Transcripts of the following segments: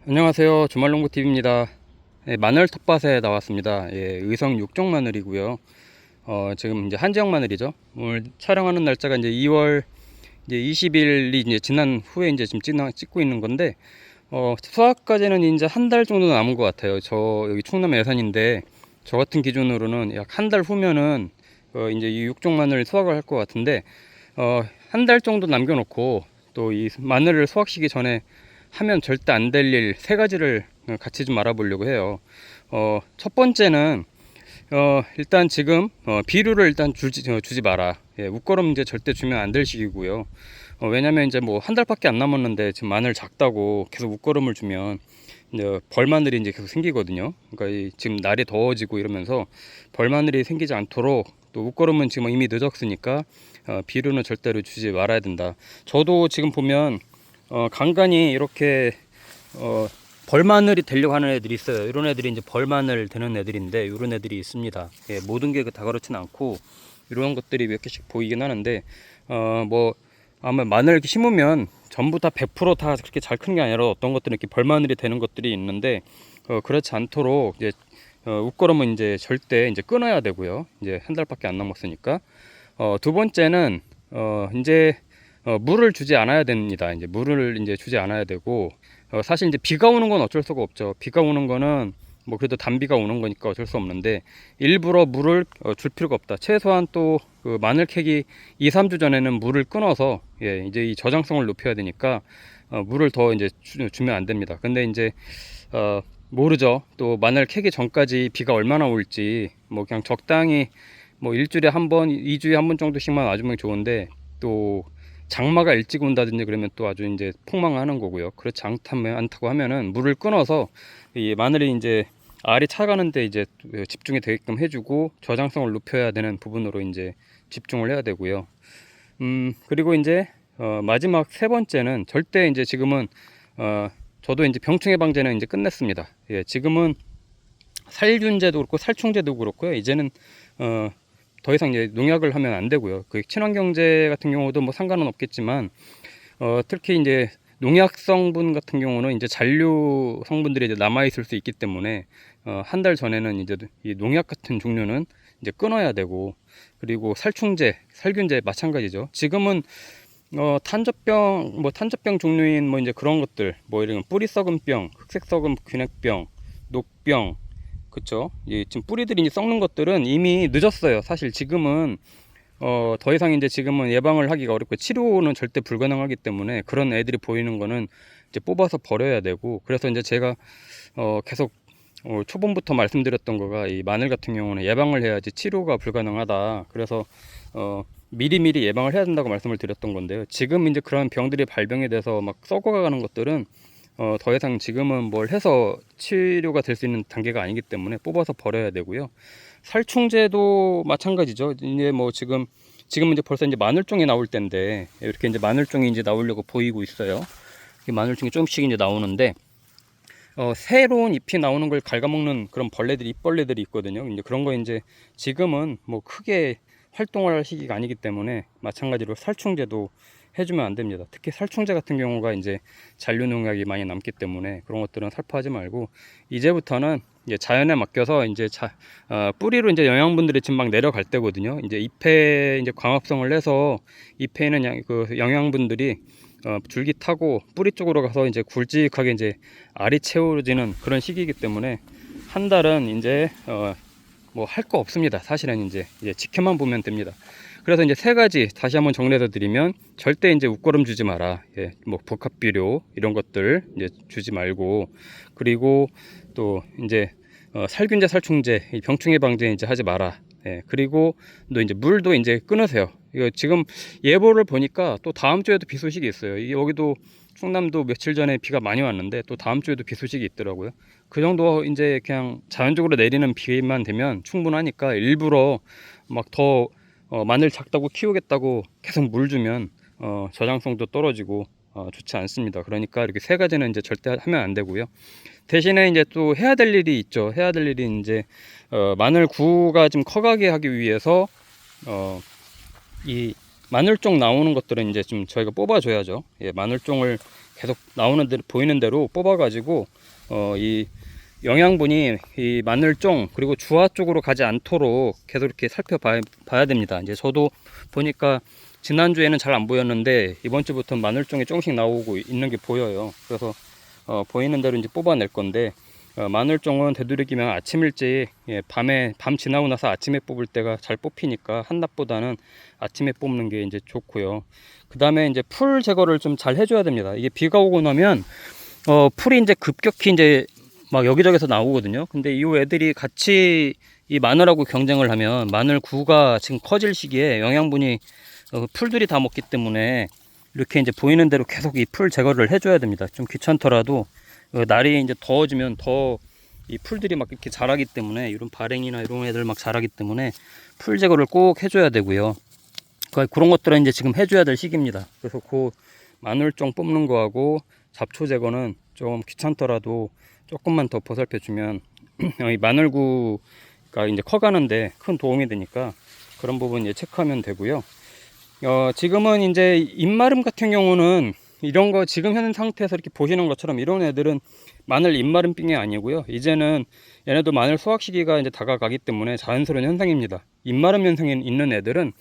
안녕하세요, 주말농부TV입니다. 마늘 텃밭에 나왔습니다. 의성 6종 마늘이고요. 지금 이제 한지역 마늘이죠. 오늘 촬영하는 날짜가 이제 2월 이제 20일이 이제 지난 후에 이제 지금 찍고 있는 건데, 수확까지는 이제 한 달 정도 남은 것 같아요. 저 여기 충남 예산인데, 저 같은 기준으로는 약 한 달 후면은 이제 이 6종 마늘 수확을 할 것 같은데, 한 달 정도 남겨놓고 또 이 마늘을 수확시기 전에 하면 절대 안 될 일 세 가지를 같이 좀 알아보려고 해요. 첫 번째는 일단 지금 비료를 일단 주지 마라. 웃거름 이제 절대 주면 안 될 시기고요. 왜냐면 이제 뭐 한 달밖에 안 남았는데 지금 마늘 작다고 계속 웃거름을 주면 이제 벌마늘이 이제 계속 생기거든요. 그러니까 지금 날이 더워지고 이러면서 벌마늘이 생기지 않도록, 또 웃거름은 지금 이미 늦었으니까 비료는 절대로 주지 말아야 된다. 저도 지금 보면 간간히 이렇게 벌마늘이 되려고 하는 애들이 있어요. 이런 애들이 이제 벌마늘 되는 애들인데, 이런 애들이 있습니다. 모든 게 다 그렇진 않고 이런 것들이 몇 개씩 보이긴 하는데, 뭐 아마 마늘 이렇게 심으면 전부 다 100%다 그렇게 잘 크는 게 아니라 어떤 것들은 이렇게 벌마늘이 되는 것들이 있는데, 그렇지 않도록 이제 웃거름은 이제 절대 이제 끊어야 되고요. 이제 한 달밖에 안 남았으니까. 두 번째는 이제 물을 주지 않아야 됩니다. 이제 물을 이제 주지 않아야 되고, 사실 이제 비가 오는 건 어쩔 수가 없죠. 비가 오는 거는 뭐 그래도 단비가 오는 거니까 어쩔 수 없는데, 일부러 물을 줄 필요가 없다. 최소한 또 그 마늘 캐기 2, 3주 전에는 물을 끊어서 이제 이 저장성을 높여야 되니까 물을 더 이제 주면 안 됩니다. 근데 이제 모르죠. 또 마늘 캐기 전까지 비가 얼마나 올지, 뭐 그냥 적당히 뭐 일주일에 한 번, 2주에 한 번 정도씩만 와주면 좋은데, 또 장마가 일찍 온다든지 그러면 또 아주 이제 폭망하는 거고요. 그렇지 않다고 하면은 물을 끊어서 이 마늘이 이제 알이 차가는데 이제 집중이 되게끔 해주고, 저장성을 높여야 되는 부분으로 이제 집중을 해야 되고요. 그리고 이제 마지막 세 번째는 절대 이제 지금은 저도 이제 병충해 방제는 이제 끝냈습니다. 지금은 살균제도 그렇고 살충제도 그렇고요. 이제는 더 이상 이제 농약을 하면 안 되고요. 그 친환경제 같은 경우도 뭐 상관은 없겠지만, 특히 이제 농약 성분 같은 경우는 이제 잔류 성분들이 이제 남아 있을 수 있기 때문에 한 달 전에는 이제 이 농약 같은 종류는 이제 끊어야 되고, 그리고 살충제, 살균제 마찬가지죠. 지금은 탄저병 종류인 뭐 이제 그런 것들, 뭐 이런 뿌리 썩은 병, 흑색 썩은 균핵병, 녹병, 그쵸? 지금 뿌리들이 이제 썩는 것들은 이미 늦었어요. 사실 지금은 더 이상 이제 지금은 예방을 하기가 어렵고 치료는 절대 불가능하기 때문에, 그런 애들이 보이는 거는 이제 뽑아서 버려야 되고. 그래서 이제 제가 계속 초반부터 말씀드렸던 거가, 이 마늘 같은 경우는 예방을 해야지 치료가 불가능하다. 그래서 미리미리 예방을 해야 된다고 말씀을 드렸던 건데요. 지금 이제 그런 병들이 발병이 돼서 막 썩어가는 것들은 더 이상 지금은 뭘 해서 치료가 될 수 있는 단계가 아니기 때문에 뽑아서 버려야 되고요. 살충제도 마찬가지죠. 이제 뭐 지금 이제 벌써 이제 마늘종이 나올 때인데, 이렇게 이제 마늘종이 이제 나오려고 보이고 있어요. 마늘종이 조금씩 이제 나오는데, 새로운 잎이 나오는 걸 갉아먹는 그런 벌레들이, 잎벌레들이 있거든요. 이제 그런 거 이제 지금은 뭐 크게 활동을 할 시기가 아니기 때문에 마찬가지로 살충제도 해주면 안 됩니다. 특히 살충제 같은 경우가 이제 잔류 농약이 많이 남기 때문에 그런 것들은 살포하지 말고, 이제부터는 이제 자연에 맡겨서 이제 뿌리로 이제 영양분들이 지금 막 내려갈 때거든요. 이제 잎에 이제 광합성을 해서 잎에 있는 그 영양분들이 줄기 타고 뿌리 쪽으로 가서 이제 굵직하게 이제 알이 채워지는 그런 시기이기 때문에, 한 달은 이제 뭐 할 거 없습니다. 사실은 이제 지켜만 보면 됩니다. 그래서 이제 세 가지 다시 한번 정리해서 드리면, 절대 이제 웃거름 주지 마라. 뭐 복합비료 이런 것들 이제 주지 말고, 그리고 또 이제 살균제, 살충제, 병충해 방제 이제 하지 마라. 그리고 또 이제 물도 이제 끊으세요. 이거 지금 예보를 보니까 또 다음 주에도 비 소식이 있어요. 여기도 충남도 며칠 전에 비가 많이 왔는데, 또 다음 주에도 비 소식이 있더라고요. 그 정도 이제 그냥 자연적으로 내리는 비만 되면 충분하니까, 일부러 막 더 마늘 작다고 키우겠다고 계속 물 주면 저장성도 떨어지고 좋지 않습니다. 그러니까 이렇게 세 가지는 이제 절대 하면 안 되고요. 대신에 이제 또 해야 될 일이 있죠. 해야 될 일이 이제 마늘 구가 좀 커가게 하기 위해서 이 마늘종 나오는 것들은 이제 좀 저희가 뽑아줘야죠. 예, 마늘종을 계속 나오는 대로, 보이는 대로 뽑아가지고 이 영양분이 이 마늘종 그리고 주화 쪽으로 가지 않도록 계속 이렇게 살펴봐야 됩니다. 이제 저도 보니까 지난주에는 잘 안 보였는데 이번 주부터 마늘종이 조금씩 나오고 있는 게 보여요. 그래서 보이는 대로 이제 뽑아낼 건데, 마늘종은 되도록이면 아침 일찍, 예, 밤 지나고 나서 아침에 뽑을 때가 잘 뽑히니까 한낮보다는 아침에 뽑는 게 이제 좋고요. 그 다음에 이제 풀 제거를 좀 잘 해줘야 됩니다. 이게 비가 오고 나면 풀이 이제 급격히 이제 막 여기저기서 나오거든요. 근데 이 애들이 같이 이 마늘하고 경쟁을 하면 마늘 구가 지금 커질 시기에 영양분이 풀들이 다 먹기 때문에 이렇게 이제 보이는 대로 계속 이 풀 제거를 해줘야 됩니다. 좀 귀찮더라도 날이 이제 더워지면 더 이 풀들이 막 이렇게 자라기 때문에, 이런 발행이나 이런 애들 막 자라기 때문에 풀 제거를 꼭 해줘야 되고요. 그런 것들은 이제 지금 해줘야 될 시기입니다. 그래서 그 마늘종 뽑는 거하고 잡초 제거는 좀 귀찮더라도 조금만 더 보살펴 주면 이 마늘구가 이제 커가는데 큰 도움이 되니까 그런 부분 이제 체크하면 되고요. 지금은 이제 잎마름 같은 경우는 이런 거 지금 현 상태에서 이렇게 보시는 것처럼 이런 애들은 마늘 잎마름병이 아니고요. 이제는 얘네도 마늘 수확 시기가 이제 다가가기 때문에 자연스러운 현상입니다. 잎마름 현상이 있는 애들은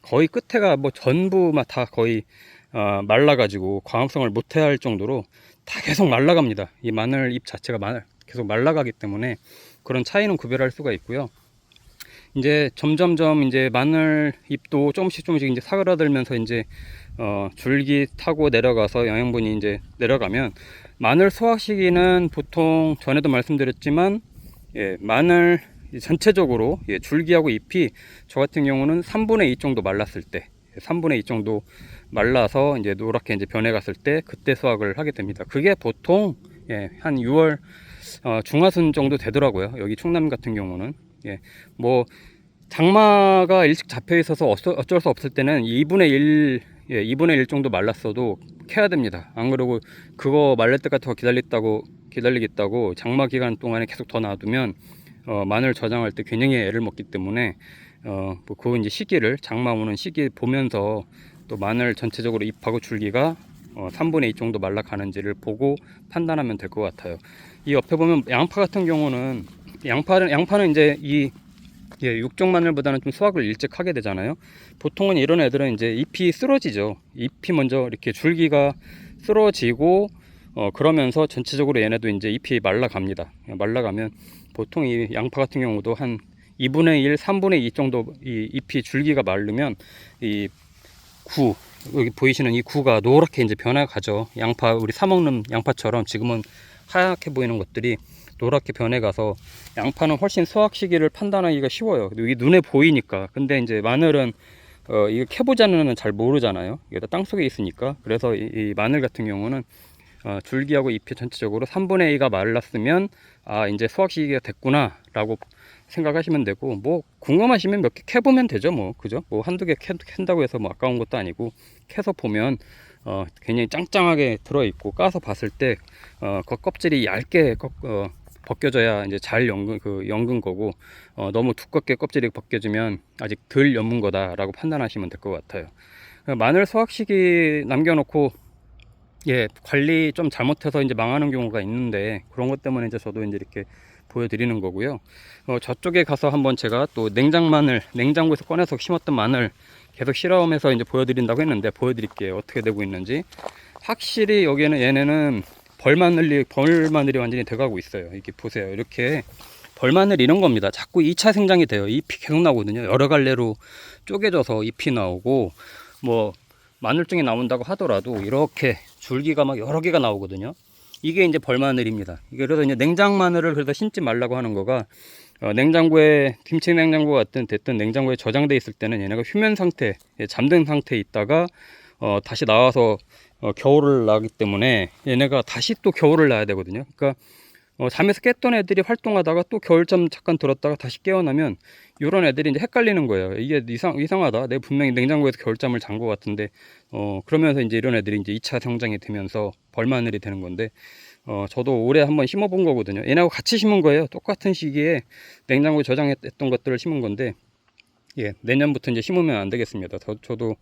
거의 끝에가 뭐 전부 다 거의 말라가지고 광합성을 못해야 할 정도로 다 계속 말라갑니다. 이 마늘 잎 자체가 계속 말라가기 때문에 그런 차이는 구별할 수가 있고요. 이제 점점점 이제 마늘 잎도 조금씩 이제 사그라들면서 이제 줄기 타고 내려가서 영양분이 이제 내려가면, 마늘 수확 시기는 보통 전에도 말씀드렸지만, 예, 마늘 전체적으로, 예, 줄기하고 잎이 저 같은 경우는 3분의 2 정도 말랐을 때, 3분의 2 정도 말라서 이제 노랗게 이제 변해갔을 때 그때 수확을 하게 됩니다. 그게 보통, 예, 한 6월 중하순 정도 되더라고요. 여기 충남 같은 경우는. 예, 뭐 장마가 일찍 잡혀 있어서 어쩔 수 없을 때는 2분의 1, 예, 2분의 1 정도 말랐어도 캐야 됩니다. 안 그러고 그거 말릴 때까지 더 기다리겠다고 장마 기간 동안에 계속 더 놔두면 마늘 저장할 때 굉장히 애를 먹기 때문에 뭐 그 이제 시기를, 장마 오는 시기 보면서 또 마늘 전체적으로 잎하고 줄기가 3분의 2 정도 말라가는지를 보고 판단하면 될 것 같아요. 이 옆에 보면 양파 같은 경우는, 양파는 이제 이, 예, 육종 마늘보다는 좀 수확을 일찍 하게 되잖아요. 보통은 이런 애들은 이제 잎이 쓰러지죠. 잎이 먼저 이렇게 줄기가 쓰러지고 그러면서 전체적으로 얘네도 이제 잎이 말라갑니다. 말라가면 보통 이 양파 같은 경우도 한 2분의 1, 3분의 2 정도 이 잎이 줄기가 마르면 이 여기 보이시는 이 구가 노랗게 이제 변해가죠. 양파, 우리 사 먹는 양파처럼 지금은 하얗게 보이는 것들이 노랗게 변해가서, 양파는 훨씬 수확 시기를 판단하기가 쉬워요. 이게 눈에 보이니까. 근데 이제 마늘은 이거 캐보지 않으면 잘 모르잖아요. 이게 다 땅속에 있으니까. 그래서 이 마늘 같은 경우는 줄기하고 잎이 전체적으로 3분의 2가 말랐으면 이제 수확 시기가 됐구나 라고 생각하시면 되고, 뭐 궁금하시면 몇 개 캐보면 되죠. 뭐 그죠? 뭐 한두 개 캔다고 해서 뭐 아까운 것도 아니고, 캐서 보면 굉장히 짱짱하게 들어있고, 까서 봤을 때 그 껍질이 얇게 벗겨져야 이제 잘 연근 거고, 너무 두껍게 껍질이 벗겨지면 아직 덜 연문 거다라고 판단하시면 될 것 같아요. 마늘 수확 시기 남겨놓고, 예, 관리 좀 잘못해서 이제 망하는 경우가 있는데, 그런 것 때문에 이제 저도 이제 이렇게 보여드리는 거고요. 저쪽에 가서 한번 제가 또 냉장고에서 꺼내서 심었던 마늘 계속 실험해서 이제 보여드린다고 했는데, 보여드릴게요. 어떻게 되고 있는지. 확실히 여기에는, 얘네는 벌마늘이 완전히 돼가고 있어요. 이렇게 보세요. 이렇게 벌마늘 이런 겁니다. 자꾸 2차 생장이 돼요. 잎이 계속 나오거든요. 여러 갈래로 쪼개져서 잎이 나오고, 뭐 마늘종이 나온다고 하더라도 이렇게 줄기가 막 여러 개가 나오거든요. 이게 이제 벌마늘입니다. 이게 그래서 이제 냉장 마늘을 그래서 심지 말라고 하는 거가, 냉장고에, 김치 냉장고 됐든 냉장고에 저장돼 있을 때는 얘네가 휴면 상태, 잠든 상태에 있다가 다시 나와서 겨울을 나기 때문에 얘네가 다시 또 겨울을 나야 되거든요. 그러니까 잠에서 깼던 애들이 활동하다가 또 겨울잠 잠깐 들었다가 다시 깨어나면 이런 애들이 이제 헷갈리는 거예요. 이게 이상하다. 내가 분명히 냉장고에서 겨울잠을 잔 것 같은데, 그러면서 이제 이런 애들이 이제 2차 성장이 되면서 벌마늘이 되는 건데, 저도 올해 한번 심어본 거거든요. 얘네하고 같이 심은 거예요. 똑같은 시기에 냉장고에 저장했던 것들을 심은 건데, 예, 내년부터 이제 심으면 안 되겠습니다. 저도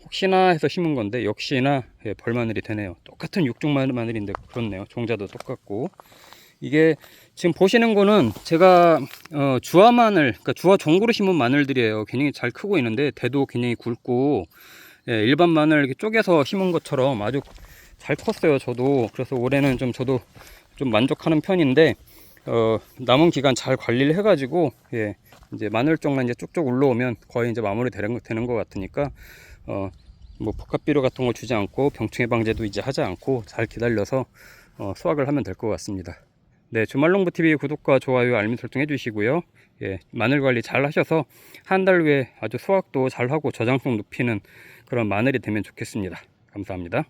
혹시나 해서 심은 건데 역시나 예, 벌마늘이 되네요. 똑같은 육종 마늘인데 그렇네요. 종자도 똑같고. 이게 지금 보시는 거는 제가 주화 마늘, 그러니까 주화 종구로 심은 마늘들이에요. 굉장히 잘 크고 있는데 대도 굉장히 굵고, 예, 일반 마늘 이렇게 쪼개서 심은 것처럼 아주 잘 컸어요. 저도 그래서 올해는 좀 저도 좀 만족하는 편인데, 남은 기간 잘 관리를 해가지고, 예, 이제 마늘 쪽만 이제 쭉쭉 올라오면 거의 이제 마무리 되는 것 같으니까, 뭐 복합비료 같은 거 주지 않고 병충해 방제도 이제 하지 않고 잘 기다려서 수확을 하면 될 것 같습니다. 네, 주말농부TV 구독과 좋아요, 알림 설정 해주시고요. 예, 마늘 관리 잘 하셔서 한 달 후에 아주 수확도 잘 하고 저장성 높이는 그런 마늘이 되면 좋겠습니다. 감사합니다.